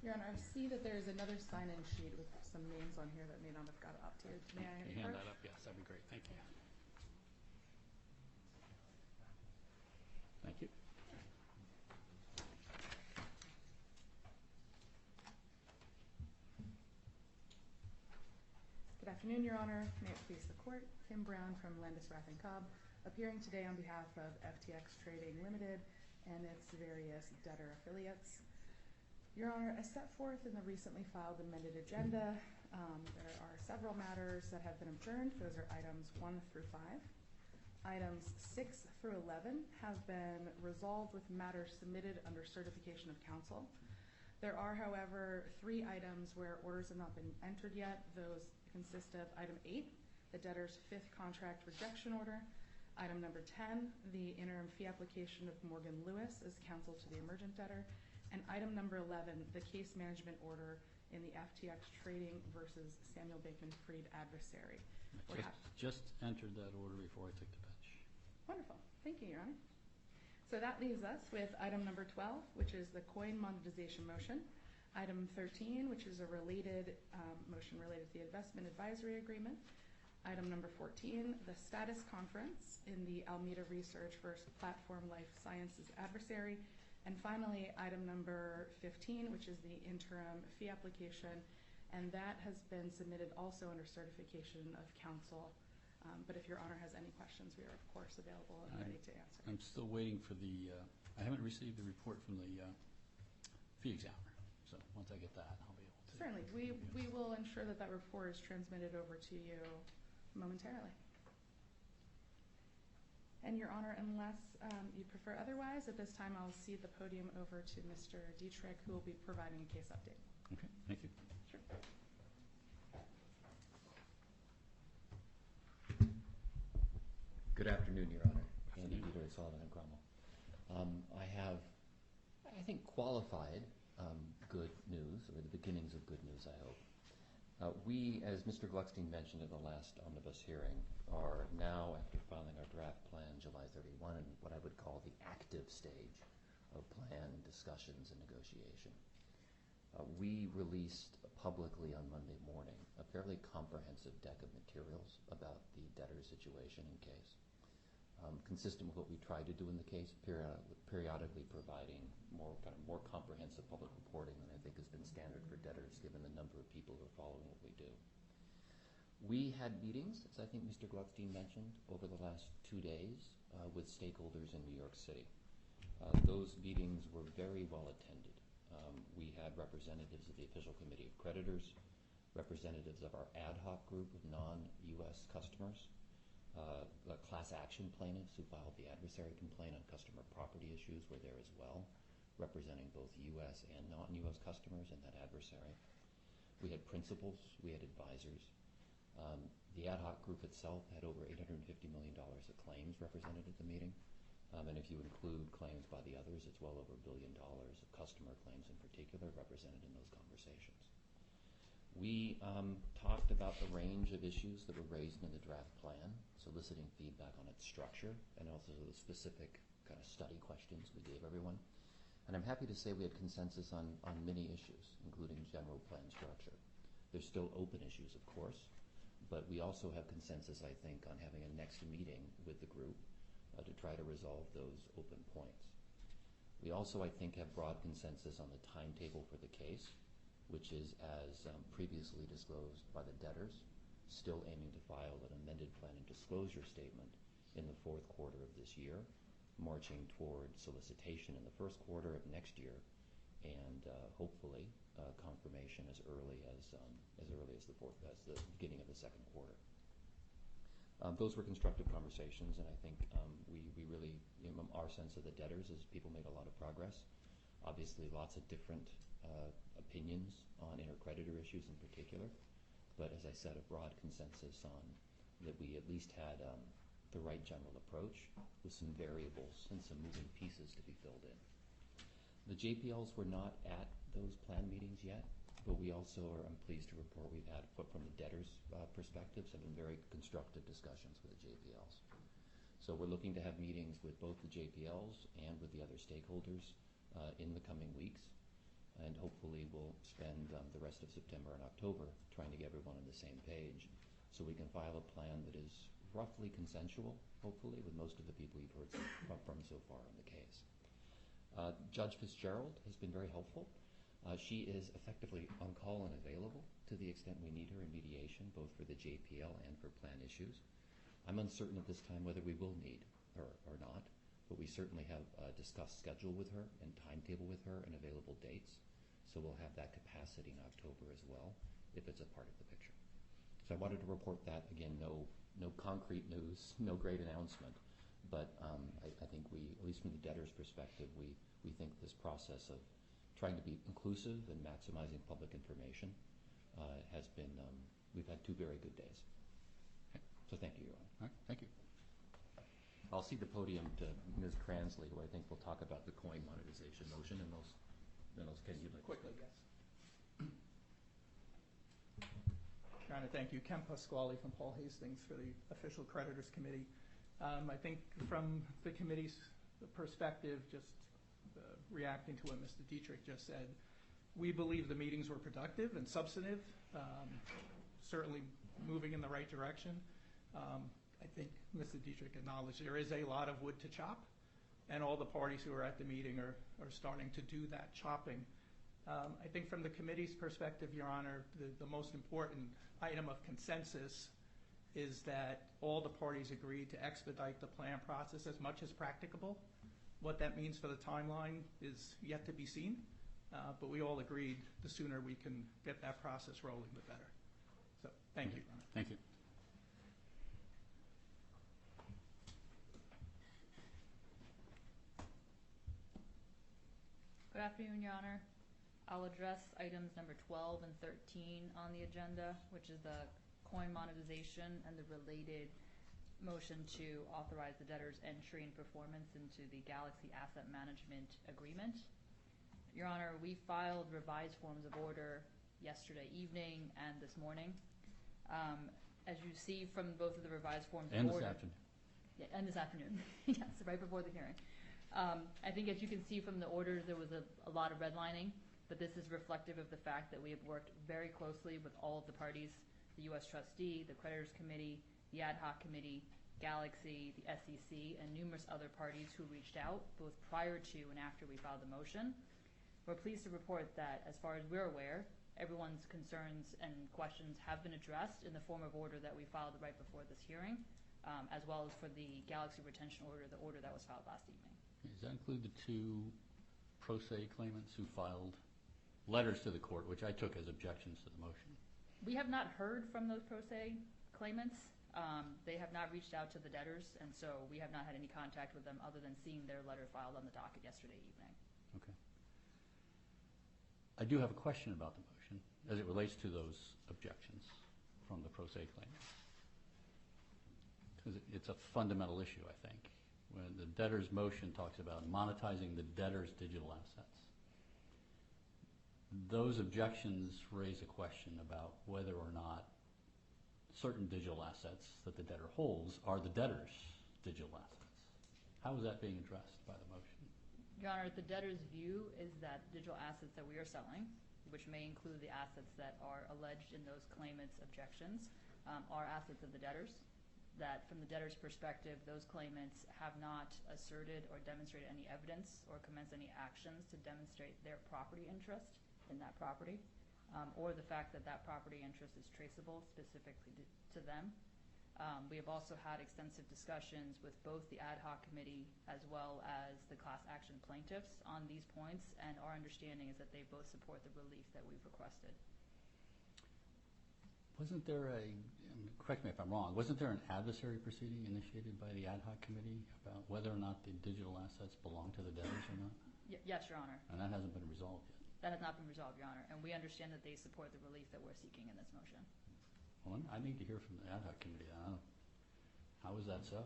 Your Honor, I see that there's another sign-in sheet with some names on here that may not have got up to you. May I Can you hand that up? Yes, that'd be great. Thank you. Thank you. Good afternoon, Your Honor. May it please the Court. Kim Brown from Landis Rath & Cobb, appearing today on behalf of FTX Trading Limited and its various debtor affiliates. Your Honor, as set forth in the recently filed amended agenda, there are several matters that have been adjourned. Those are items 1 through 5. Items 6 through 11 have been resolved with matters submitted under certification of counsel. There are, however, 3 items where orders have not been entered yet. Those consist of item 8, the debtor's 5th contract rejection order. Item number 10, the interim fee application of Morgan Lewis as counsel to the emergent debtor. And item number 11, the case management order in the FTX Trading versus Samuel Bankman-Fried adversary. Just entered that order before I took the bench. Wonderful. Thank you, Your Honor. So that leaves us with item number 12, which is the coin monetization motion. Item 13, which is a related motion related to the investment advisory agreement. Item number 14, the status conference in the Alameda Research versus Platform Life Sciences adversary. And finally, item number 15, which is the interim fee application, and that has been submitted also under certification of counsel. But if Your Honor has any questions, we are, of course, available and ready to answer. I'm still waiting for the, I haven't received the report from the fee examiner. So once I get that, I'll be able to. Certainly. We will ensure that that report is transmitted over to you momentarily. And Your Honor, unless you prefer otherwise, at this time I'll cede the podium over to Mr. Dietrich, who will be providing a case update. Okay, thank you. Sure. Good afternoon, Your Honor. Andy Dietrich, Sullivan and Cromwell. I have, I think, qualified good news, or the beginnings of good news, I hope. We, as Mr. Gluckstein mentioned in the last omnibus hearing, are now, after filing our draft plan July 31, in what I would call the active stage of plan discussions and negotiation. We released publicly on Monday morning a fairly comprehensive deck of materials about the debtor situation and case, consistent with what we tried to do in the case, periodically providing more comprehensive public reporting than I think has been standard for debtors, given the number of people who are following what we do. We had meetings, as I think Mr. Gluckstein mentioned, over the last 2 days with stakeholders in New York City. Those meetings were very well attended. We had representatives of the Official Committee of Creditors, representatives of our ad hoc group of non-U.S. customers, class action plaintiffs who filed the adversary complaint on customer property issues were there as well, representing both U.S. and non-U.S. customers in that adversary. We had principals, we had advisors. The ad hoc group itself had over $850 million of claims represented at the meeting. And if you include claims by the others, it's well over $1 billion of customer claims in particular represented in those conversations. We talked about the range of issues that were raised in the draft plan, soliciting feedback on its structure and also the specific kind of study questions we gave everyone. And I'm happy to say we had consensus on many issues, including general plan structure. There's still open issues, of course, but we also have consensus, I think, on having a next meeting with the group to try to resolve those open points. We also, I think, have broad consensus on the timetable for the case, which is, as previously disclosed by the debtors, still aiming to file an amended plan and disclosure statement in the 4th quarter of this year, marching toward solicitation in the 1st quarter of next year, and hopefully confirmation as early as the beginning of the 2nd quarter. Those were constructive conversations, and I think we really, our sense of the debtors is people made a lot of progress. Obviously, lots of different opinions on intercreditor issues in particular, but as I said, a broad consensus on that we at least had the right general approach with some variables and some moving pieces to be filled in. The JPLs were not at those plan meetings yet, but we also are, I'm pleased to report, we've had, from the debtors' perspectives, have been very constructive discussions with the JPLs. So we're looking to have meetings with both the JPLs and with the other stakeholders in the coming weeks, and hopefully we will spend the rest of September and October trying to get everyone on the same page so we can file a plan that is roughly consensual, hopefully, with most of the people you've heard from so far on the case. Judge Fitzgerald has been very helpful. She is effectively on call and available to the extent we need her in mediation, both for the JPL and for plan issues. I'm uncertain at this time whether we will need her or not, but we certainly have discussed schedule with her and timetable with her and available dates. So we'll have that capacity in October as well, if it's a part of the picture. So I wanted to report that. Again, no concrete news, no great announcement, but I think we, at least from the debtor's perspective, we think this process of trying to be inclusive and maximizing public information has been, we've had 2 very good days. Okay. So thank you, Your Honor. All right, thank you. I'll cede the podium to Ms. Cransley, who I think will talk about the coin monetization motion, and then Ken, you'd like Quickly, yes. Your Honor, thank you. Ken Pasquale from Paul Hastings for the Official Creditors Committee. I think from the committee's perspective, just reacting to what Mr. Dietrich just said, we believe the meetings were productive and substantive, certainly moving in the right direction. I think Mr. Dietrich acknowledged there is a lot of wood to chop, and all the parties who are at the meeting are starting to do that chopping. I think from the committee's perspective, Your Honor, the most important item of consensus is that all the parties agreed to expedite the plan process as much as practicable. What that means for the timeline is yet to be seen, but we all agreed the sooner we can get that process rolling, the better. So thank you, Your Honor. Thank you. Good afternoon, Your Honor. I'll address items number 12 and 13 on the agenda, which is the coin monetization and the related motion to authorize the debtor's entry and performance into the Galaxy Asset Management Agreement. Your Honor, we filed revised forms of order yesterday evening and this morning. As you see from both of the revised forms of order. And this afternoon. Yeah, and this afternoon. Yes, right before the hearing. I think as you can see from the orders, there was a lot of redlining, but this is reflective of the fact that we have worked very closely with all of the parties, the U.S. trustee, the creditors committee, the ad hoc committee, Galaxy, the SEC, and numerous other parties who reached out, both prior to and after we filed the motion. We're pleased to report that, as far as we're aware, everyone's concerns and questions have been addressed in the form of order that we filed right before this hearing, as well as for the Galaxy retention order, the order that was filed last evening. Does that include the 2 pro se claimants who filed letters to the court, which I took as objections to the motion? We have not heard from those pro se claimants. They have not reached out to the debtors, and so we have not had any contact with them other than seeing their letter filed on the docket yesterday evening. Okay. I do have a question about the motion as it relates to those objections from the pro se claimants. Because it's a fundamental issue, I think. When the debtor's motion talks about monetizing the debtor's digital assets, those objections raise a question about whether or not certain digital assets that the debtor holds are the debtor's digital assets. How is that being addressed by the motion? Your Honor, the debtor's view is that digital assets that we are selling, which may include the assets that are alleged in those claimants' objections, are assets of the debtors. That from the debtor's perspective, those claimants have not asserted or demonstrated any evidence or commenced any actions to demonstrate their property interest in that property, or the fact that that property interest is traceable specifically to them. We have also had extensive discussions with both the ad hoc committee as well as the class action plaintiffs on these points, and our understanding is that they both support the relief that we've requested. Wasn't there correct me if I'm wrong, wasn't there an adversary proceeding initiated by the ad hoc committee about whether or not the digital assets belong to the debtors or not? Yes, Your Honor. And that hasn't been resolved yet. That has not been resolved, Your Honor, and we understand that they support the relief that we're seeking in this motion. Well, I need to hear from the ad hoc committee. How is that so?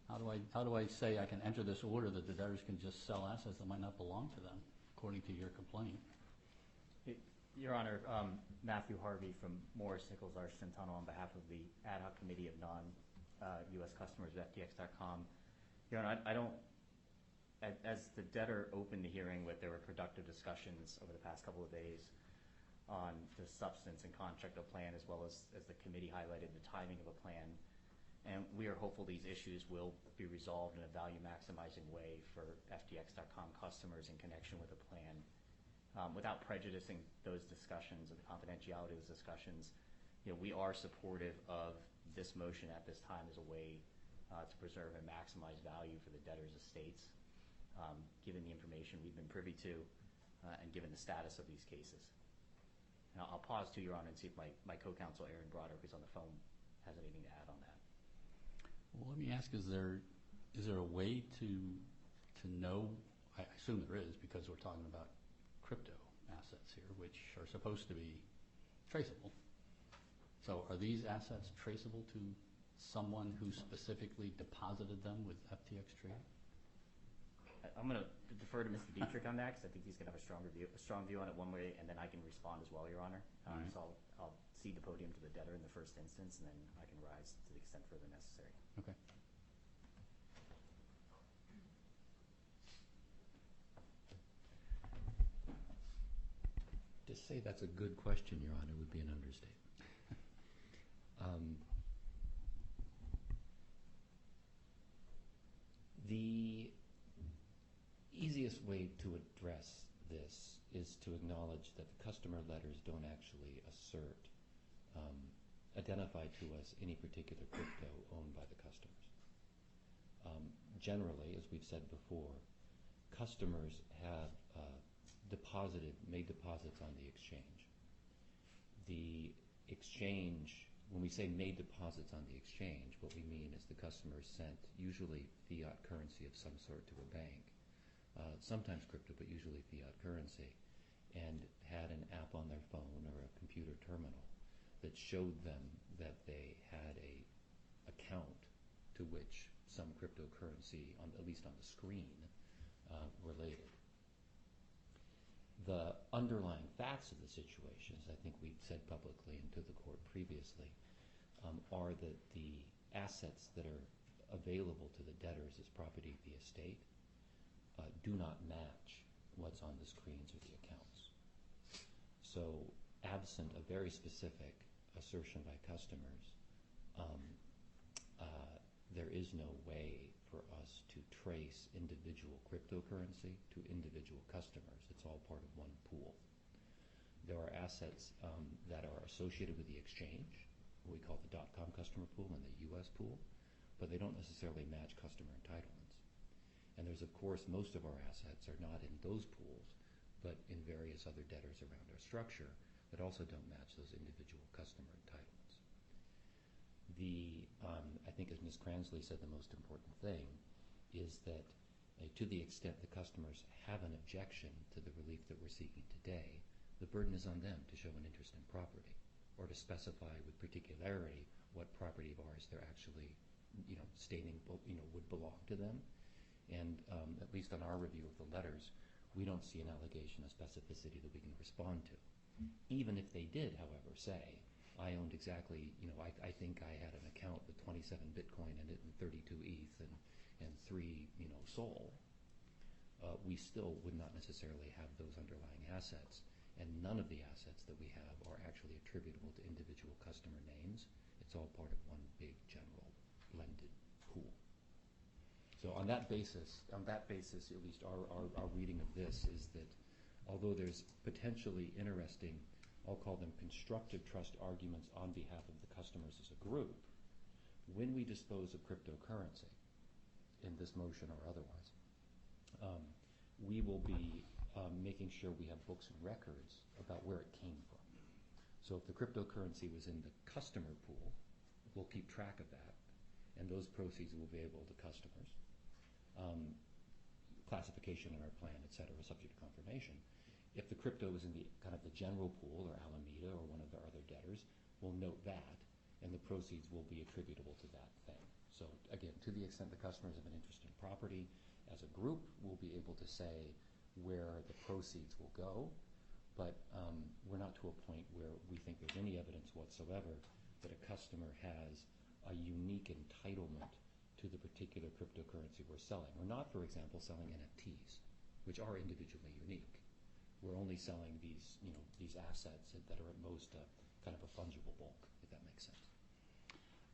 How do I say I can enter this order that the debtors can just sell assets that might not belong to them, according to your complaint? Your Honor, Matthew Harvey from Morris, Nichols, Arch, Centano on behalf of the ad hoc committee of non-U.S. customers of FTX.com. Your Honor, I don't As the debtor opened the hearing with, there were productive discussions over the past couple of days on the substance and contract of plan, as well as the committee highlighted, the timing of a plan. And we are hopeful these issues will be resolved in a value-maximizing way for FTX.com customers in connection with the plan. Without prejudicing those discussions and the confidentiality of those discussions, we are supportive of this motion at this time as a way to preserve and maximize value for the debtors' estates, given the information we've been privy to and given the status of these cases. And I'll pause to, Your Honor, and see if my co-counsel, Aaron Broder, who's on the phone, has anything to add on that. Well, let me ask, is there a way to know, I assume there is because we're talking about crypto assets here, which are supposed to be traceable. So are these assets traceable to someone who specifically deposited them with FTX Trade? I'm going to defer to Mr. Dietrich on that because I think he's going to have a strong view on it one way, and then I can respond as well, Your Honor. Right. So I'll cede the podium to the debtor in the first instance, and then I can rise to the extent further necessary. Okay. To say that's a good question, Your Honor, would be an understatement. The easiest way to address this is to acknowledge that the customer letters don't actually identify to us any particular crypto owned by the customers. Generally, as we've said before, customers have made deposits on the exchange. The exchange, when we say made deposits on the exchange, what we mean is the customer sent usually fiat currency of some sort to a bank, sometimes crypto, but usually fiat currency, and had an app on their phone or a computer terminal that showed them that they had a account to which some cryptocurrency, at least on the screen, related. The underlying facts of the situation, as I think we've said publicly and to the court previously, are that the assets that are available to the debtors as property of the estate do not match what's on the screens or the accounts. So absent a very specific assertion by customers, there is no way for us to trace individual cryptocurrency to individual customers. It's all part of one pool. There are assets that are associated with the exchange, what we call the .com customer pool and the U.S. pool, but they don't necessarily match customer entitlements. And there's, of course, most of our assets are not in those pools, but in various other debtors around our structure that also don't match those individual customer entitlements. I think as Ms. Cransley said, the most important thing is that to the extent the customers have an objection to the relief that we're seeking today, the burden is on them to show an interest in property or to specify with particularity what property of ours they're actually stating would belong to them. And at least on our review of the letters, we don't see an allegation of specificity that we can respond to. Even if they did, however, say, I owned exactly, I think I had an account with 27 Bitcoin in it and 32 ETH and 3, Sol, we still would not necessarily have those underlying assets. And none of the assets that we have are actually attributable to individual customer names. It's all part of one big general blended pool. So on that basis, at least our reading of this is that although there's potentially interesting, I'll call them constructive trust arguments on behalf of the customers as a group, when we dispose of cryptocurrency in this motion or otherwise, we will be making sure we have books and records about where it came from. So if the cryptocurrency was in the customer pool, we'll keep track of that, and those proceeds will be able to customers. Classification in our plan, et cetera, subject to confirmation. If the crypto is in the kind of the general pool or Alameda or one of the other debtors, we'll note that, and the proceeds will be attributable to that thing. So again, to the extent the customers have an interest in property, as a group, we'll be able to say where the proceeds will go, but we're not to a point where we think there's any evidence whatsoever that a customer has a unique entitlement to the particular cryptocurrency we're selling. We're not, for example, selling NFTs, which are individually unique. We're only selling these assets that are at most kind of a fungible bulk, if that makes sense.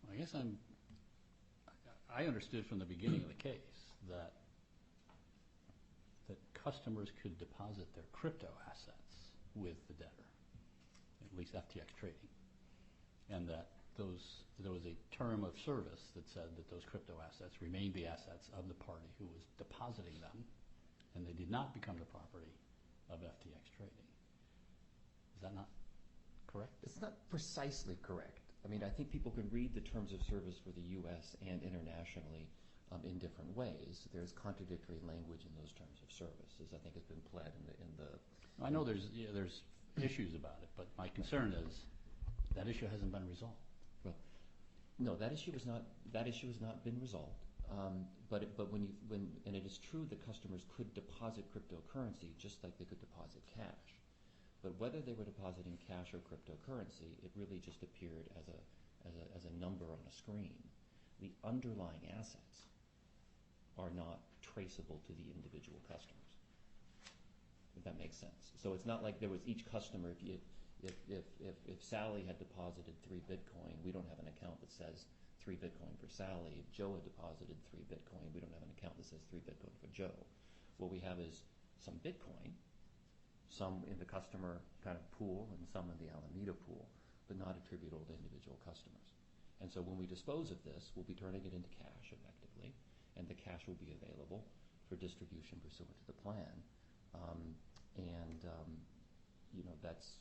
Well, I guess I understood from the beginning of the case that customers could deposit their crypto assets with the debtor, at least FTX trading, and that there was a term of service that said that those crypto assets remained the assets of the party who was depositing them, and they did not become the property of FTX trading. Is that not correct? It's not precisely correct. I mean, I think people can read the terms of service for the U.S. and internationally in different ways. There's contradictory language in those terms of service, as I think has been pled in the. I know there's issues about it, but my concern is that issue hasn't been resolved. Well, no, that issue has not been resolved. But it is true that customers could deposit cryptocurrency just like they could deposit cash. But whether they were depositing cash or cryptocurrency, it really just appeared as a number on a screen. The underlying assets are not traceable to the individual customers, if that makes sense. So it's not like there was each customer. If Sally had deposited 3 Bitcoin, we don't have an account that says 3 Bitcoin for Sally. If Joe had deposited 3 Bitcoin, we don't have an account that says 3 Bitcoin for Joe. What we have is some Bitcoin, some in the customer kind of pool and some in the Alameda pool, but not attributable to individual customers. And so when we dispose of this, we'll be turning it into cash effectively, and the cash will be available for distribution pursuant to the plan. That's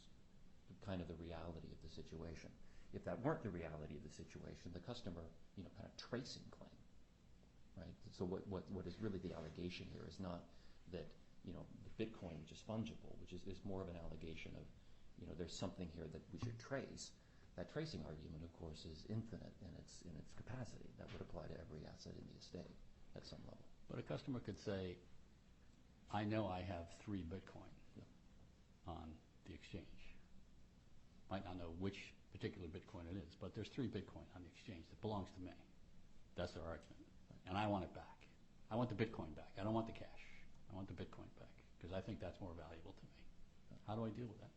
kind of the reality of the situation. If that weren't the reality of the situation, the customer, kind of tracing claim, right? So what is really the allegation here is not that, the Bitcoin, which is fungible, which is more of an allegation of, there's something here that we should trace. That tracing argument, of course, is infinite in its capacity. That would apply to every asset in the estate at some level. But a customer could say, I know I have 3 Bitcoin on the exchange. Might not know which particular Bitcoin it is, but there's 3 Bitcoin on the exchange that belongs to me. That's their argument. And I want it back. I want the Bitcoin back. I don't want the cash. I want the Bitcoin back because I think that's more valuable to me. How do I deal with that?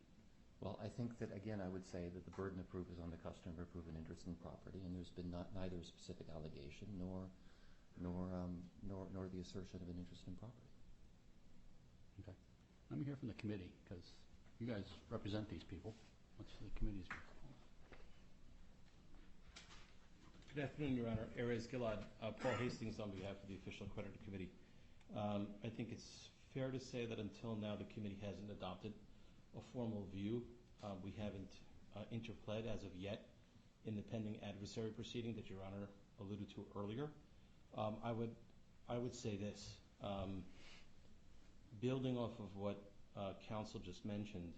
Well, I think that, again, I would say that the burden of proof is on the customer to prove an interest in property, and there's been neither a specific allegation nor the assertion of an interest in property. Okay. Let me hear from the committee because you guys represent these people. What's the committee's view? Good afternoon, Your Honor. Erez Gilad, Paul Hastings on behalf of the Official Creditor Committee. I think it's fair to say that until now the committee hasn't adopted a formal view. We haven't interpled as of yet in the pending adversary proceeding that Your Honor alluded to earlier. I would say this. Building off of what counsel just mentioned,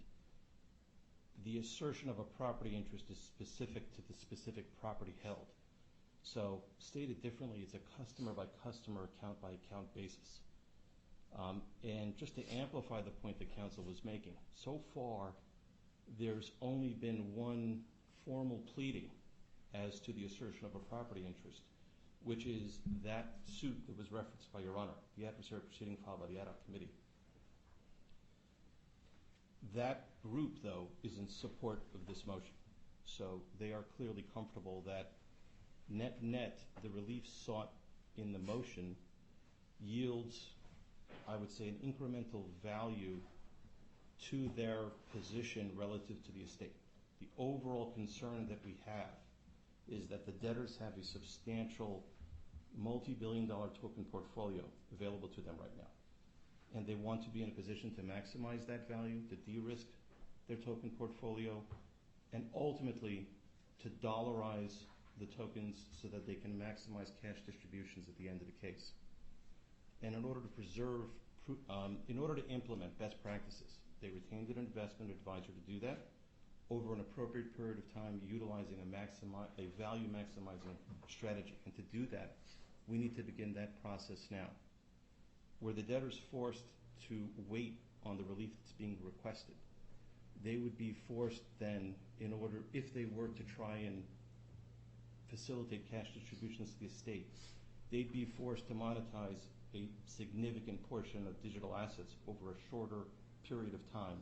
the assertion of a property interest is specific to the specific property held. So stated differently, it's a customer-by-customer, account-by-account basis. And just to amplify the point that counsel was making, so far there's only been one formal pleading as to the assertion of a property interest, which is that suit that was referenced by Your Honor, the adversary proceeding filed by the ad hoc committee. That group, though, is in support of this motion. So they are clearly comfortable that net, the relief sought in the motion yields, I would say, an incremental value to their position relative to the estate. The overall concern that we have is that the debtors have a substantial multi-billion-dollar token portfolio available to them right now. And they want to be in a position to maximize that value, to de-risk their token portfolio, and ultimately to dollarize the tokens so that they can maximize cash distributions at the end of the case. And in order to implement best practices, they retained an investment advisor to do that over an appropriate period of time, utilizing a value maximizing strategy. And to do that, we need to begin that process now. Were the debtors forced to wait on the relief that's being requested, they would be forced then, if they were to try and facilitate cash distributions to the estate, they'd be forced to monetize a significant portion of digital assets over a shorter period of time,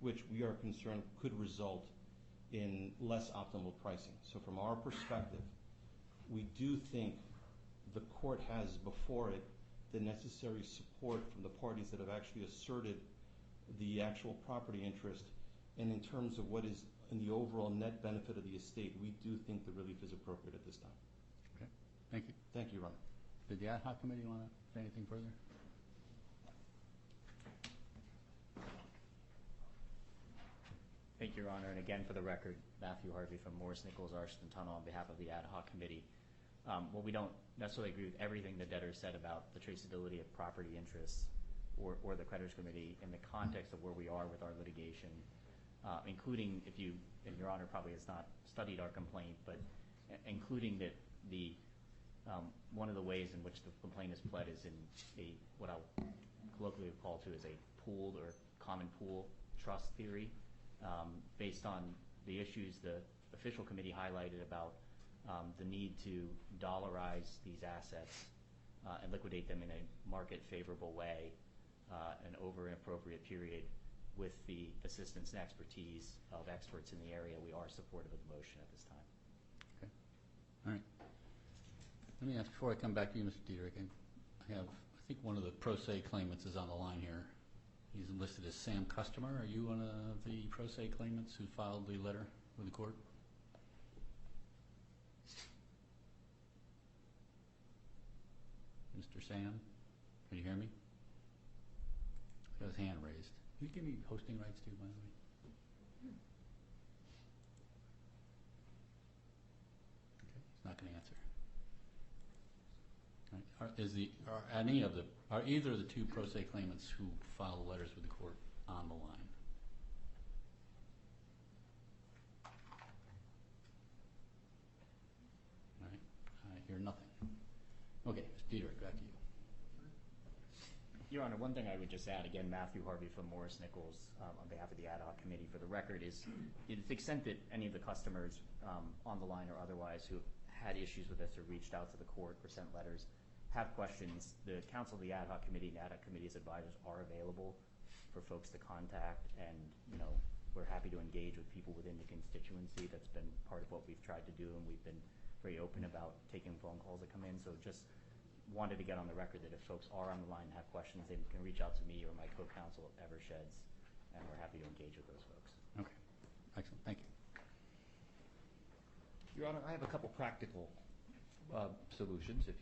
which we are concerned could result in less optimal pricing. So from our perspective, we do think the court has before it the necessary support from the parties that have actually asserted the actual property interest. And in terms of what is in the overall net benefit of the estate, we do think the relief is appropriate at this time. Okay, thank you. Thank you, Your Honor. Did the ad hoc committee want to say anything further? Thank you, Your Honor. And again, for the record, Matthew Harvey from Morris Nichols Arston Tunnel on behalf of the ad hoc committee. Well, we don't necessarily agree with everything the debtor said about the traceability of property interests or the creditors committee in the context of where we are with our litigation, including, if you, and Your Honor probably has not studied our complaint, but including that the one of the ways in which the complaint is pled is in a what I'll colloquially call to as a pooled or common pool trust theory, based on the issues the official committee highlighted about the need to dollarize these assets and liquidate them in a market favorable way and over an appropriate period with the assistance and expertise of experts in the area. We are supportive of the motion at this time. Okay. All right. Let me ask, before I come back to you, Mr. Diederich, I think one of the pro se claimants is on the line here. He's listed as Sam Customer. Are you one of the pro se claimants who filed the letter with the court? Mr. Sam, can you hear me? He's got his hand raised. Can you give me hosting rights too, by the way? Okay, he's not going to answer. All right. Are either of the two pro se claimants who filed letters with the court on the line? All right. I hear nothing. Okay, Mr. Diederich, back to you. Your Honor, one thing I would just add, again, Matthew Harvey from Morris Nichols on behalf of the ad hoc committee, for the record, is to the extent that any of the customers on the line or otherwise who had issues with this or reached out to the court or sent letters have questions, the counsel of the ad hoc committee and ad hoc committee's advisors are available for folks to contact, and we're happy to engage with people within the constituency. That's been part of what we've tried to do, and we've been very open about taking phone calls that come in. So just wanted to get on the record that if folks are on the line and have questions, they can reach out to me or my co-counsel at Eversheds, and we're happy to engage with those folks. Okay, excellent, thank you. Your Honor, I have a couple practical solutions, if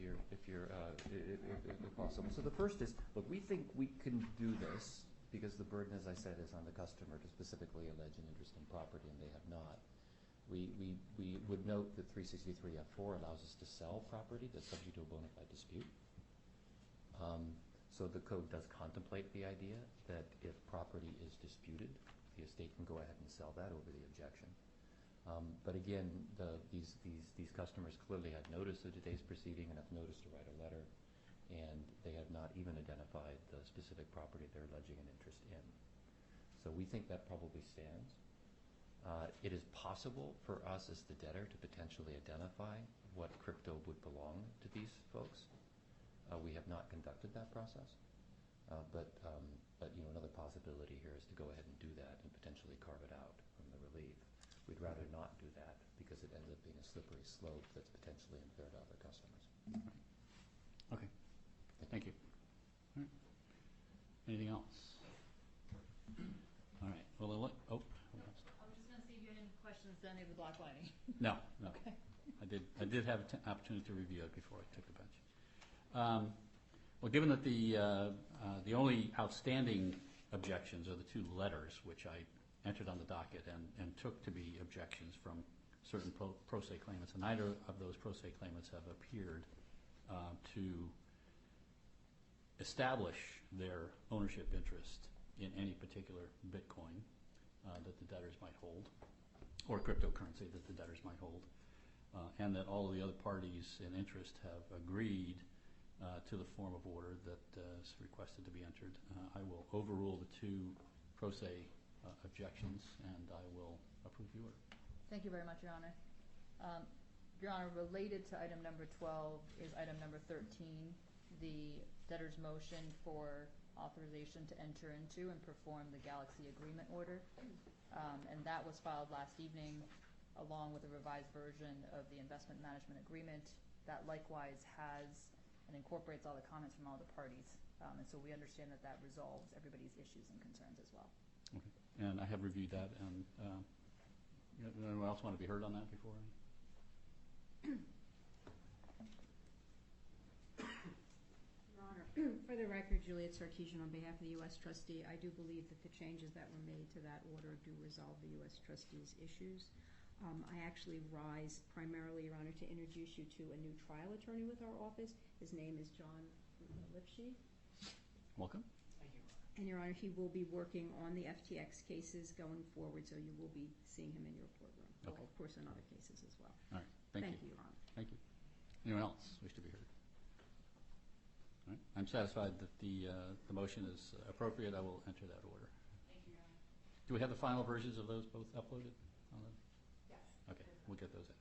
possible. So the first is, look, we think we can do this because the burden, as I said, is on the customer to specifically allege an interest in property, and they have not. We would note that 363F4 allows us to sell property that's subject to a bona fide dispute. So the code does contemplate the idea that if property is disputed, the estate can go ahead and sell that over the objection. But again, these customers clearly had notice of today's proceeding and have noticed to write a letter, and they have not even identified the specific property they're alleging an interest in. So we think that probably stands. It is possible for us as the debtor to potentially identify what crypto would belong to these folks. We have not conducted that process, but another possibility here is to go ahead and do that and potentially carve it out from the relief. We'd rather not do that because it ends up being a slippery slope that's potentially unfair to other customers. Okay, thank you. All right. Anything else? All right, well, I was just going to see if you had any questions on any of the block lighting. No. Okay. I did have an opportunity to review it before I took the bench. Well, given that the only outstanding objections are the two letters, which I entered on the docket and took to be objections from certain pro se claimants, and neither of those pro se claimants have appeared to establish their ownership interest in any particular Bitcoin that the debtors might hold, or cryptocurrency that the debtors might hold, and that all of the other parties in interest have agreed to the form of order that is requested to be entered. I will overrule the two pro se objections, and I will approve the order. Thank you very much, Your Honor. Your Honor, related to item number 12 is item number 13, the debtor's motion for authorization to enter into and perform the Galaxy Agreement Order. And that was filed last evening along with a revised version of the investment management agreement that likewise has and incorporates all the comments from all the parties. And so we understand that that resolves everybody's issues and concerns as well. Okay. And I have reviewed that, and anyone else want to be heard on that before? Your Honor, for the record, Juliet Sarkeesian on behalf of the U.S. trustee, I do believe that the changes that were made to that order do resolve the U.S. trustee's issues. I actually rise primarily, Your Honor, to introduce you to a new trial attorney with our office. His name is John Lipshe. Welcome. Thank you. And Your Honor, he will be working on the FTX cases going forward, so you will be seeing him in your courtroom. Okay. Well, of course, in other cases as well. All right. Thank you. Your Honor. Thank you. Anyone else wish to be heard? All right. I'm satisfied that the motion is appropriate. I will enter that order. Thank you, Your Honor. Do we have the final versions of those both uploaded? Yes. Okay, we'll get those in.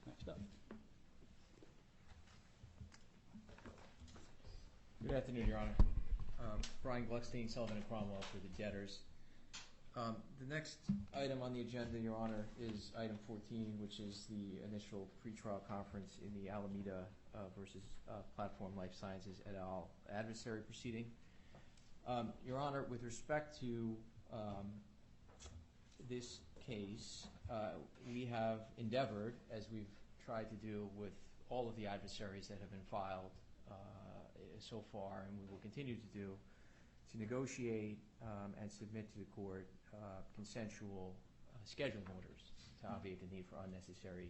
Next up. Good afternoon, Your Honor. Brian Gluckstein, Sullivan and Cromwell for the debtors. The next item on the agenda, Your Honor, is item 14, which is the initial pretrial conference in the Alameda versus Platform Life Sciences et al. Adversary proceeding. Your Honor, with respect to this case, we have endeavored, as we've tried to do with all of the adversaries that have been filed so far, and we will continue to do, to negotiate and submit to the court consensual scheduling orders to obviate the need for unnecessary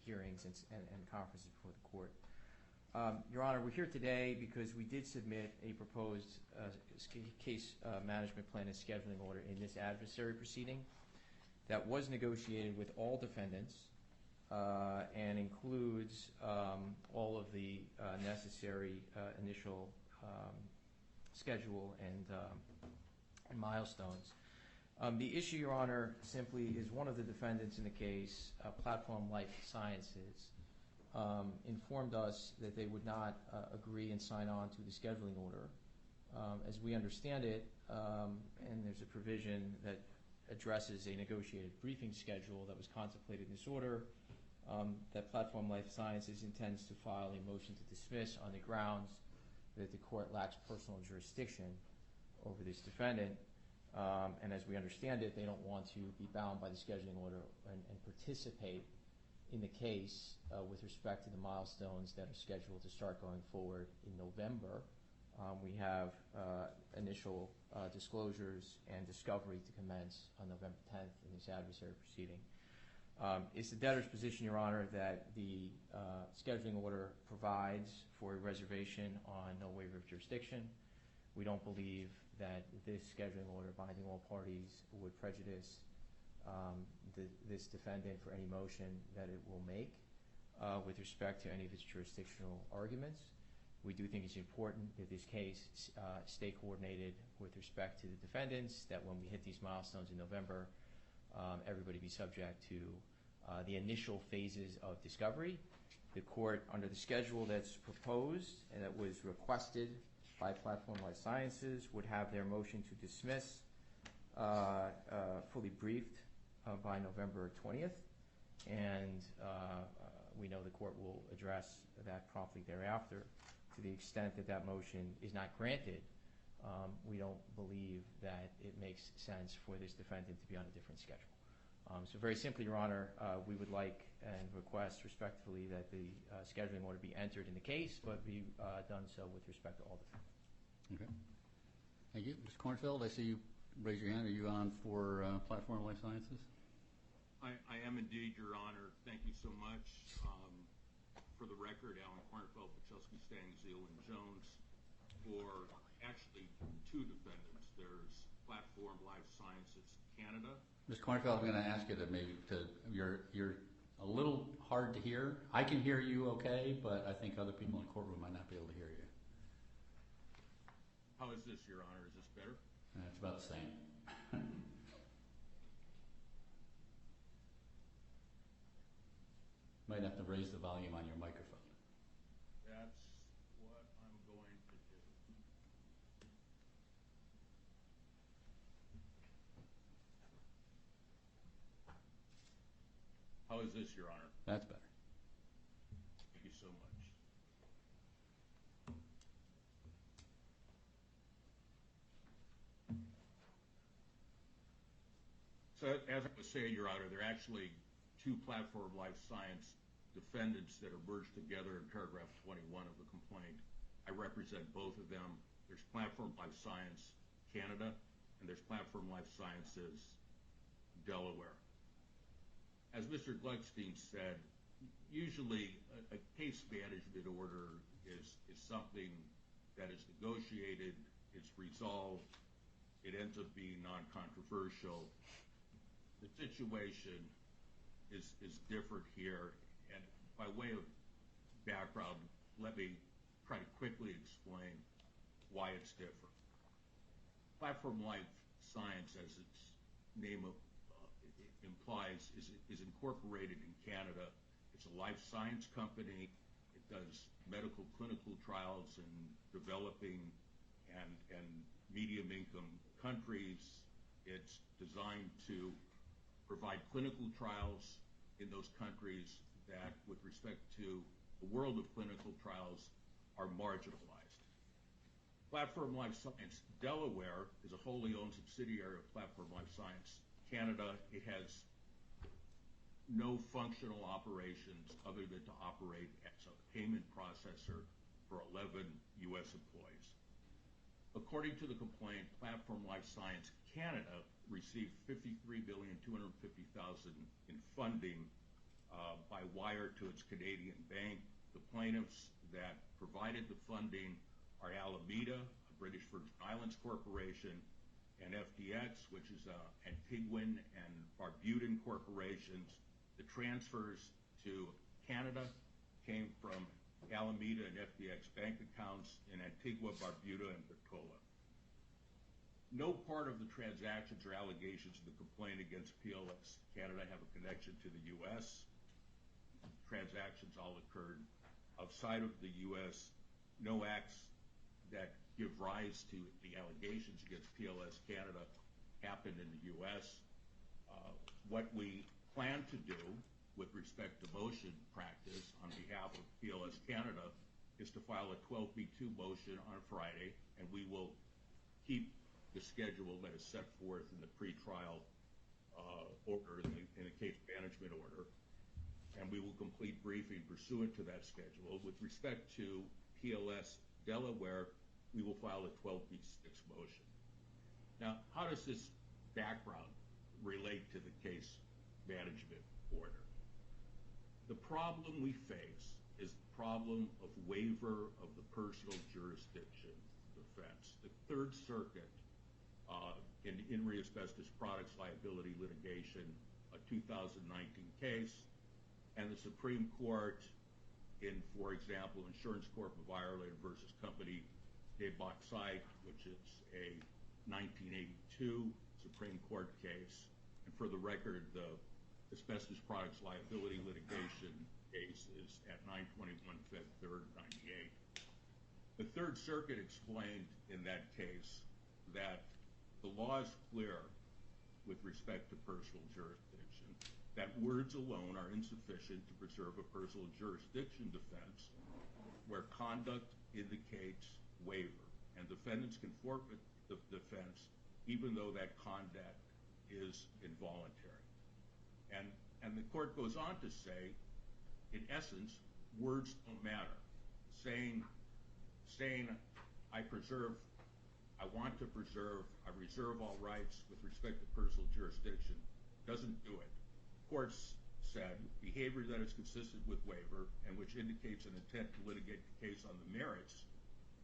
hearings and conferences before the court. Your Honor, we're here today because we did submit a proposed case management plan and scheduling order in this adversary proceeding that was negotiated with all defendants and includes all of the necessary initial schedule and milestones. The issue, Your Honor, simply is one of the defendants in the case, Platform Life Sciences, informed us that they would not agree and sign on to the scheduling order. As we understand it, and there's a provision that addresses a negotiated briefing schedule that was contemplated in this order, that Platform Life Sciences intends to file a motion to dismiss on the grounds that the court lacks personal jurisdiction over this defendant. And as we understand it, they don't want to be bound by the scheduling order and participate in the case with respect to the milestones that are scheduled to start going forward in November. We have initial disclosures and discovery to commence on November 10th in this adversary proceeding. It's the debtor's position, Your Honor, that the scheduling order provides for a reservation on no waiver of jurisdiction. We don't believe that this scheduling order binding all parties would prejudice this defendant for any motion that it will make with respect to any of its jurisdictional arguments. We do think it's important that this case stay coordinated with respect to the defendants, that when we hit these milestones in November, everybody be subject to the initial phases of discovery. The court, under the schedule that's proposed and that was requested by Platform Life Sciences, would have their motion to dismiss fully briefed by November 20th, and we know the court will address that promptly thereafter. To the extent that that motion is not granted, we don't believe that it makes sense for this defendant to be on a different schedule. So very simply, Your Honor, we would like and request respectfully that the scheduling order be entered in the case, but be done so with respect to all defendants. Okay. Thank you. Mr. Kornfeld, I see you raise your hand. Are you on for Platform Life Sciences? I am indeed, Your Honor. Thank you so much. For the record, Alan Kornfeld, Pachowski, Stang, Zeal, and Jones, for actually two defendants. There's Platform Life Sciences Canada. Mr. Kornfeld, I'm going to ask you to you're a little hard to hear. I can hear you okay, but I think other people in the courtroom might not be able to hear you. How is this, Your Honor? Is this better? It's about the same. Might have to raise the volume on your microphone. That's what I'm going to do. How is this, Your Honor? That's better. Thank you so much. So as I was saying, Your Honor, there are actually two Platform Life Science defendants that are merged together in paragraph 21 of the complaint. I represent both of them. There's Platform Life Science Canada, and there's Platform Life Sciences Delaware. As Mr. Gluckstein said, usually a case management order is something that is negotiated, it's resolved, it ends up being non-controversial. The situation is different here, and by way of background, let me try to quickly explain why it's different. Platform Life Science, as its name implies, is incorporated in Canada. It's a life science company. It does medical clinical trials in developing and medium income countries. It's designed to provide clinical trials in those countries that, with respect to the world of clinical trials, are marginalized. Platform Life Science Delaware is a wholly owned subsidiary of Platform Life Science Canada. It has no functional operations other than to operate as a payment processor for 11 U.S. employees. According to the complaint, Platform Life Science Canada received $53,250,000 in funding by wire to its Canadian bank. The plaintiffs that provided the funding are Alameda, a British Virgin Islands corporation, and FTX, which is Antiguan and Barbudan corporations. The transfers to Canada came from Alameda and FTX bank accounts in Antigua, Barbuda, and Bitola. No part of the transactions or allegations in the complaint against PLS Canada have a connection to the U.S. Transactions all occurred outside of the U.S. No acts that give rise to the allegations against PLS Canada happened in the U.S. What we plan to do with respect to motion practice on behalf of PLS Canada is to file a 12B2 motion on Friday, and we will keep the schedule that is set forth in the pretrial order, in the case management order, and we will complete briefing pursuant to that schedule. With respect to PLS Delaware, we will file a 12B6 motion. Now, how does this background relate to the case management order? The problem we face is the problem of waiver of the personal jurisdiction defense. The Third Circuit in In-Re Asbestos Products Liability Litigation, a 2019 case, and the Supreme Court in, for example, Insurance Corp of Ireland versus Company de Bauxite, which is a 1982 Supreme Court case. And for the record, the Asbestos Products Liability Litigation case is at 921 Fed 3rd 98. The Third Circuit explained in that case that the law is clear with respect to personal jurisdiction, that words alone are insufficient to preserve a personal jurisdiction defense where conduct indicates waiver, and defendants can forfeit the defense even though that conduct is involuntary. And the court goes on to say, in essence, words don't matter. Saying I want to preserve, I reserve all rights with respect to personal jurisdiction doesn't do it. Courts said behavior that is consistent with waiver and which indicates an intent to litigate the case on the merits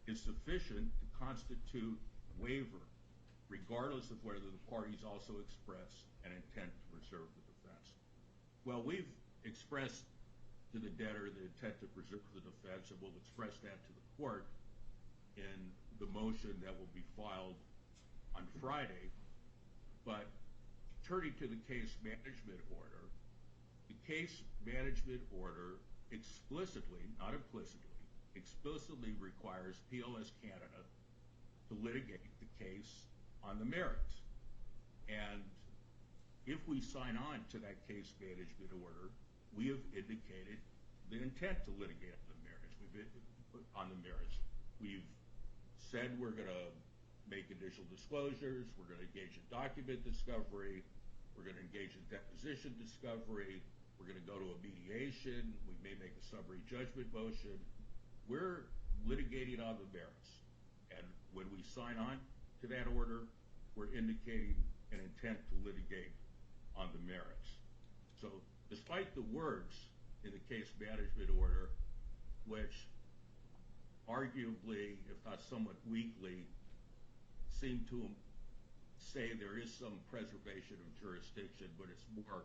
is sufficient to constitute waiver, regardless of whether the parties also express an intent to preserve the defense. Well, we've expressed to the debtor the intent to preserve the defense, and we'll express that to the court in the motion that will be filed on Friday. But turning to the case management order, the case management order explicitly, not implicitly, explicitly requires PLS Canada to litigate the case on the merits. And if we sign on to that case management order, we have indicated the intent to litigate on the merits. We've said we're going to make initial disclosures, we're going to engage in document discovery, we're going to engage in deposition discovery, we're going to go to a mediation, we may make a summary judgment motion. We're litigating on the merits. And when we sign on to that order, we're indicating an intent to litigate on the merits. So despite the words in the case management order, which arguably, if not somewhat weakly, seem to say there is some preservation of jurisdiction, but it's more,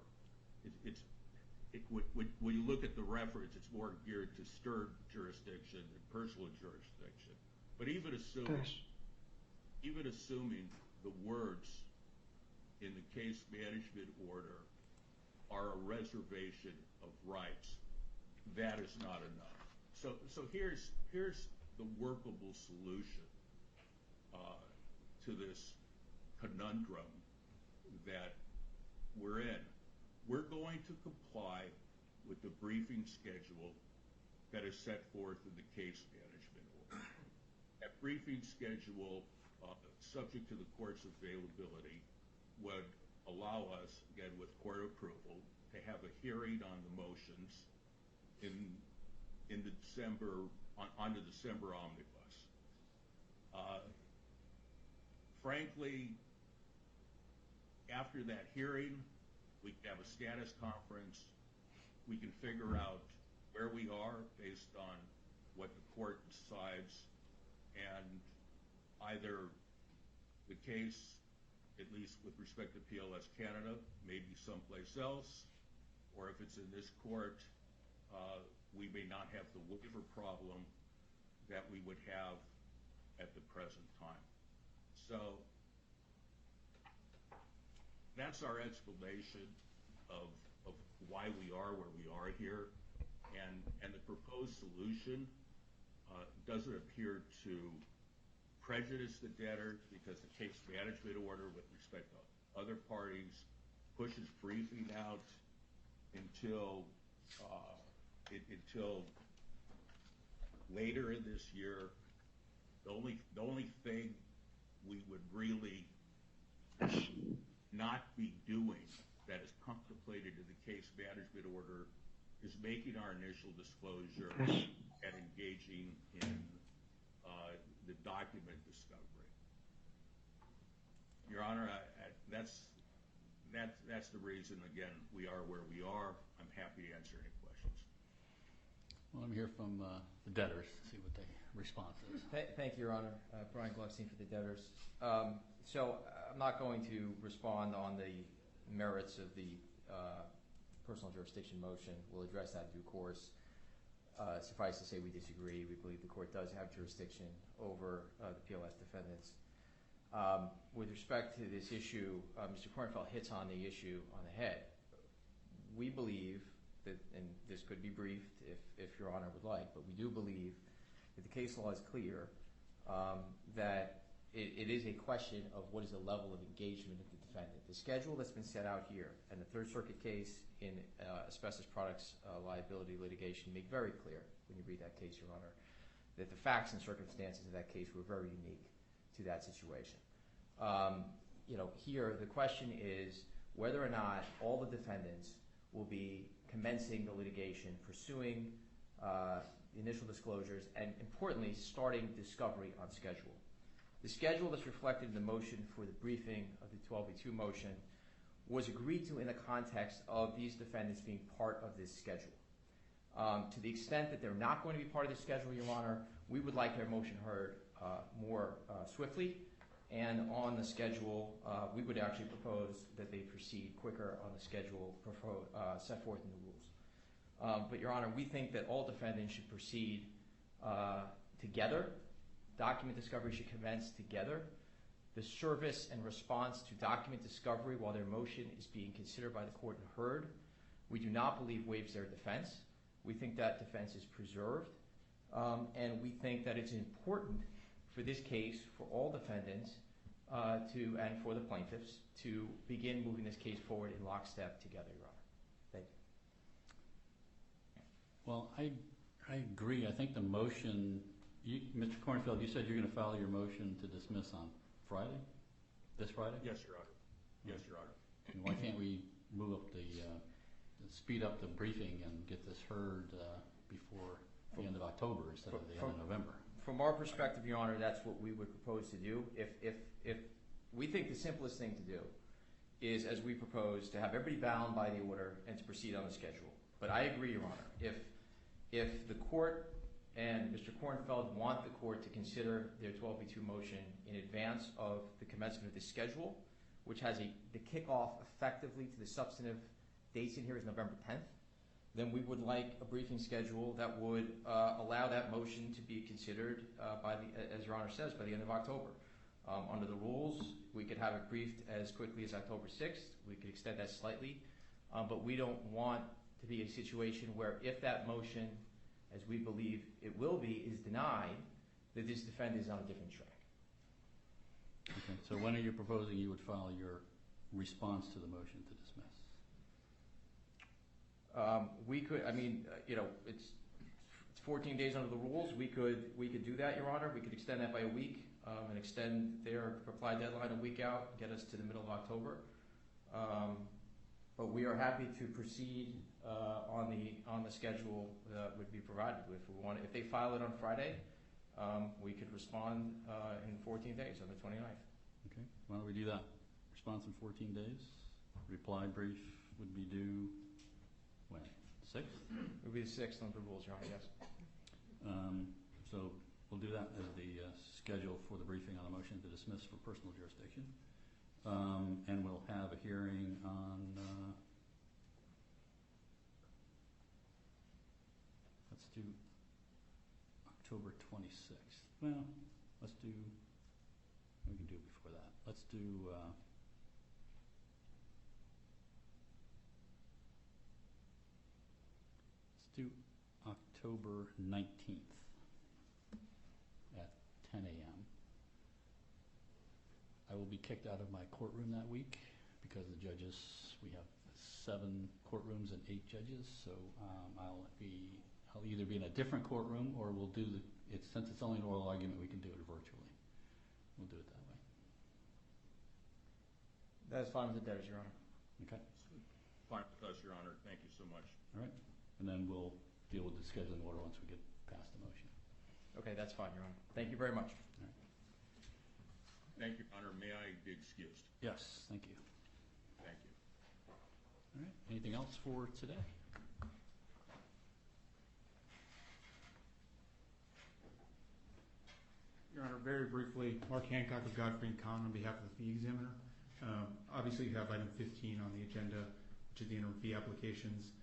when you look at the reference, it's more geared to stern jurisdiction than personal jurisdiction. But even assuming the words in the case management order are a reservation of rights, that is not enough. So here's the workable solution to this conundrum that we're in. We're going to comply with the briefing schedule that is set forth in the case management order. That briefing schedule, subject to the court's availability, would allow us, again with court approval, to have a hearing on the motions on the December omnibus. Frankly, after that hearing, we can have a status conference. We can figure out where we are based on what the court decides, and either the case, at least with respect to PLS Canada, may be someplace else, or if it's in this court, we may not have the waiver problem that we would have at the present time. So that's our explanation of why we are where we are here, and the proposed solution doesn't appear to prejudice the debtor, because the case management order with respect to other parties pushes briefing out until later in this year. The only thing we would really not be doing that is contemplated in the case management order is making our initial disclosure and engaging in the document discovery. Your Honor, that's the reason, again, we are where we are. I'm happy to answer any questions. Well, I'm here from the debtors to see what the response is. Thank you, Your Honor. Brian Gluckstein for the debtors. So I'm not going to respond on the merits of the personal jurisdiction motion. We'll address that in due course. Suffice to say, we disagree. We believe the court does have jurisdiction over the PLS defendants. With respect to this issue, Mr. Kornfeld hits on the issue on the head. We believe that, and this could be briefed if Your Honor would like, but we do believe that the case law is clear, that it is a question of what is the level of engagement of the defendant. The schedule that's been set out here, and the Third Circuit case in asbestos products liability litigation make very clear, when you read that case, Your Honor, that the facts and circumstances of that case were very unique to that situation. Here the question is whether or not all the defendants will be commencing the litigation, pursuing the initial disclosures, and importantly, starting discovery on schedule. The schedule that's reflected in the motion for the briefing of the 12B2 motion was agreed to in the context of these defendants being part of this schedule. To the extent that they're not going to be part of this schedule, Your Honor, we would like their motion heard more swiftly, and on the schedule, we would actually propose that they proceed quicker on the schedule set forth in the rules. But Your Honor, we think that all defendants should proceed together. Document discovery should commence together. The service and response to document discovery while their motion is being considered by the court and heard we do not believe waives their defense. We think that defense is preserved, and we think that it's important for this case, for all defendants, and for the plaintiffs, to begin moving this case forward in lockstep together, Your Honor. Thank you. Well, I agree. I think the motion, Mr. Kornfeld, you said you're going to file your motion to dismiss on Friday? This Friday? Yes, Your Honor. Yes, Your Honor. And why can't we move up speed up the briefing and get this heard before the end of October instead of the end of November? From our perspective, Your Honor, that's what we would propose to do. If we think the simplest thing to do is, as we propose, to have everybody bound by the order and to proceed on the schedule. But I agree, Your Honor. If the court and Mr. Kornfeld want the court to consider their 12b2 motion in advance of the commencement of the schedule, which has the kickoff effectively to the substantive dates in here is November 10th, then we would like a briefing schedule that would allow that motion to be considered as Your Honor says, by the end of October. Under the rules, we could have it briefed as quickly as October 6th. We could extend that slightly, but we don't want to be a situation where if that motion, as we believe it will be, is denied, that this defendant is on a different track. Okay, so when are you proposing you would file your response to the motion to dismiss? We could, it's 14 days under the rules. We could do that, Your Honor. We could extend that by a week and extend their reply deadline a week out, get us to the middle of October. But we are happy to proceed on the schedule that would be provided. If they file it on Friday, we could respond in 14 days on the 29th. Okay, why don't we do that? Response in 14 days. Reply brief would be due when? 6th? It would be the 6th under the rules, Your Honor, yes. So we'll do that as the schedule for the briefing on a motion to dismiss for personal jurisdiction. And we'll have a hearing on, let's do October 26th. Well, we can do it before that. Let's do October 19th at 10 a.m. I will be kicked out of my courtroom that week because the judges, we have 7 courtrooms and 8 judges, so I'll either be in a different courtroom or we'll do since it's only an oral argument, we can do it virtually. We'll do it that way. That is fine with the debtors, Your Honor. Okay. Fine with us, Your Honor. Thank you so much. All right. And then we'll deal with the scheduling order once we get past the motion. Okay, that's fine, Your Honor. Thank you very much. All right. Thank you, Your Honor. May I be excused? Yes, thank you. Thank you. All right. Anything else for today? Your Honor, very briefly, Mark Hancock of Godfrey & Kahn on behalf of the fee examiner. Obviously, you have item 15 on the agenda, which is the interim fee applications.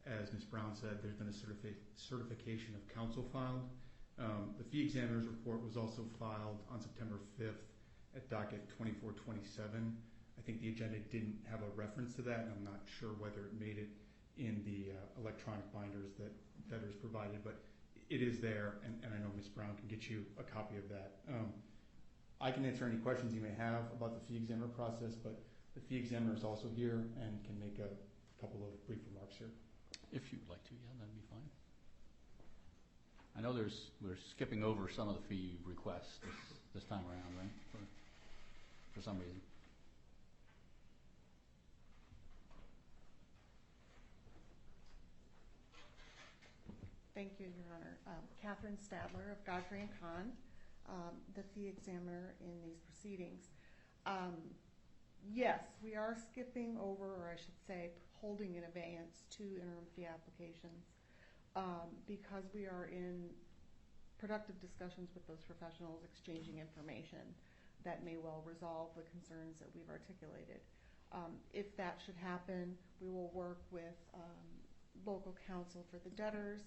As Ms. Brown said, there's been a certification of counsel filed. The fee examiner's report was also filed on September 5th at docket 2427. I think the agenda didn't have a reference to that, and I'm not sure whether it made it in the electronic binders that debtors provided, but it is there, and I know Ms. Brown can get you a copy of that. I can answer any questions you may have about the fee examiner process, but the fee examiner is also here and can make a couple of brief remarks here. If you'd like to, yeah, that'd be fine. I know we're skipping over some of the fee requests this time around, right? For some reason. Thank you, Your Honor. Catherine Stadler of Godfrey & Kahn, the fee examiner in these proceedings. Yes, we are skipping over, or I should say, holding in abeyance 2 interim fee applications because we are in productive discussions with those professionals, exchanging information that may well resolve the concerns that we've articulated. If that should happen, we will work with local counsel for the debtors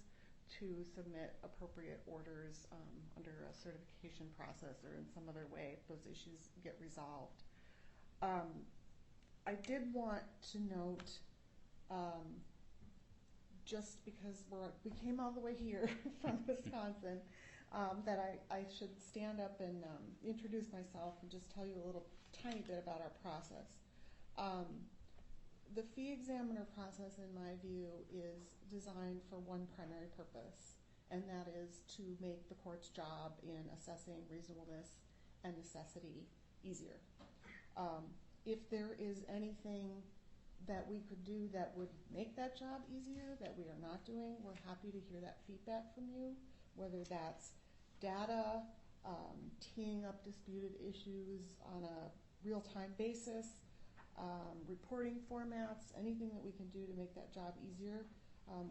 to submit appropriate orders under a certification process or in some other way if those issues get resolved. I did want to note just because we came all the way here from Wisconsin, that I should stand up and introduce myself and just tell you a little tiny bit about our process. The fee examiner process, in my view, is designed for one primary purpose, and that is to make the court's job in assessing reasonableness and necessity easier. If there is anything that we could do that would make that job easier that we are not doing, we're happy to hear that feedback from you, whether that's data, teeing up disputed issues on a real-time basis, reporting formats, anything that we can do to make that job easier,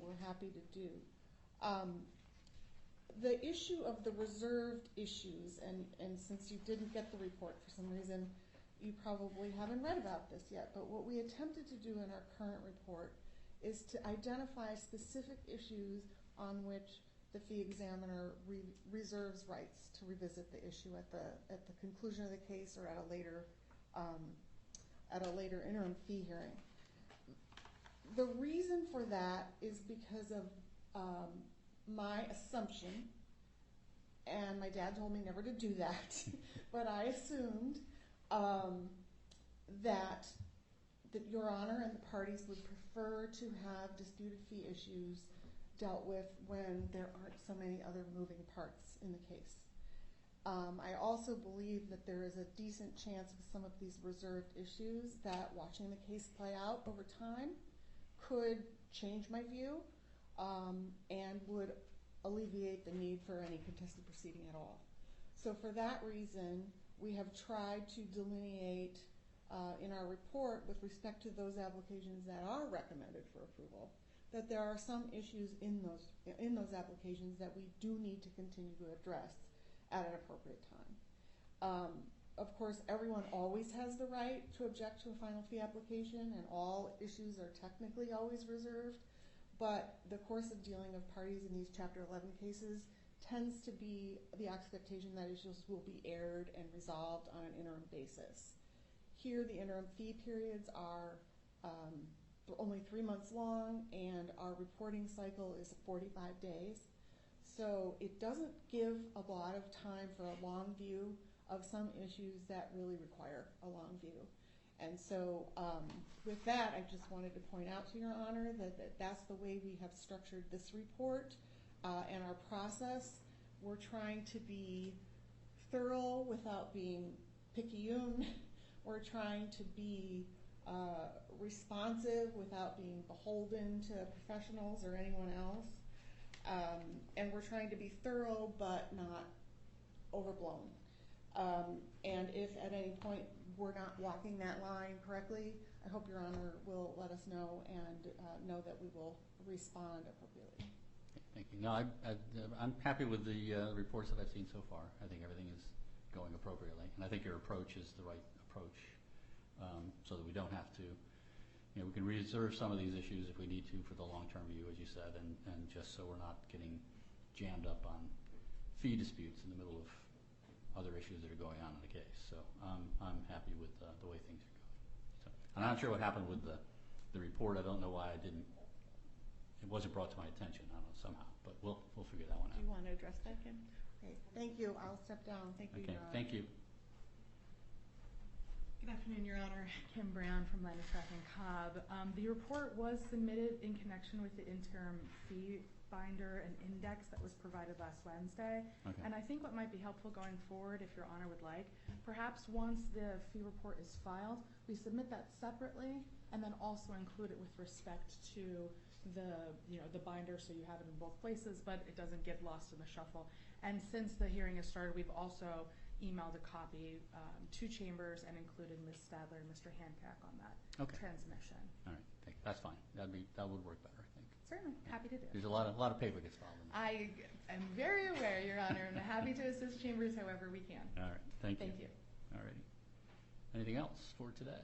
we're happy to do. The issue of the reserved issues, and since you didn't get the report for some reason, you probably haven't read about this yet, but what we attempted to do in our current report is to identify specific issues on which the fee examiner reserves rights to revisit the issue at the conclusion of the case or at a later interim fee hearing. The reason for that is because of my assumption, and my dad told me never to do that, but I assumed that Your Honor and the parties would prefer to have disputed fee issues dealt with when there aren't so many other moving parts in the case. I also believe that there is a decent chance with some of these reserved issues that watching the case play out over time could change my view and would alleviate the need for any contested proceeding at all. So for that reason, we have tried to delineate in our report with respect to those applications that are recommended for approval that there are some issues in those applications that we do need to continue to address at an appropriate time. Of course, everyone always has the right to object to a final fee application, and all issues are technically always reserved, but the course of dealing of parties in these Chapter 11 cases tends to be the expectation that issues will be aired and resolved on an interim basis. Here, the interim fee periods are only 3 months long, and our reporting cycle is 45 days. So it doesn't give a lot of time for a long view of some issues that really require a long view. And so with that, I just wanted to point out to Your Honor that that's the way we have structured this report and our process. We're trying to be thorough without being picayune. We're trying to be responsive without being beholden to professionals or anyone else. And we're trying to be thorough but not overblown. And if at any point we're not walking that line correctly, I hope Your Honor will let us know and know that we will respond appropriately. Thank you. No, I'm happy with the reports that I've seen so far. I think everything is going appropriately, and I think your approach is the right approach, so that we don't have to, we can reserve some of these issues if we need to for the long-term view, as you said, and just so we're not getting jammed up on fee disputes in the middle of other issues that are going on in the case. So I'm happy with the way things are going. So I'm not sure what happened with the report. I don't know why it wasn't brought to my attention. I don't know, somehow, but we'll figure that one out. Do you want to address that, Kim? Okay, thank you. I'll step down. Thank you, Okay, Your Honor. thank you. Good afternoon, Your Honor. Kim Brown from Landis Rath & Cobb. The report was submitted in connection with the interim fee binder and index that was provided last Wednesday. Okay. And I think what might be helpful going forward, if Your Honor would like, perhaps once the fee report is filed, we submit that separately and then also include it with respect to the binder, so you have it in both places, but it doesn't get lost in the shuffle. And since the hearing has started, we've also emailed a copy to Chambers and included Ms. Stadler and Mr. Hancock on that transmission. All right, that's fine. That would work better, I think. Certainly, happy to do. There's a lot of paper gets filed in there. I am very aware, Your Honor, and happy to assist Chambers however we can. All right, thank you. Thank you. All righty. Anything else for today?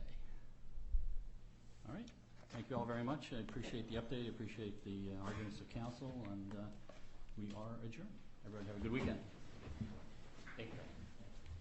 All right. Thank you all very much. I appreciate the update. I appreciate the arguments of counsel, and we are adjourned. Everyone have a good weekend. Thank you.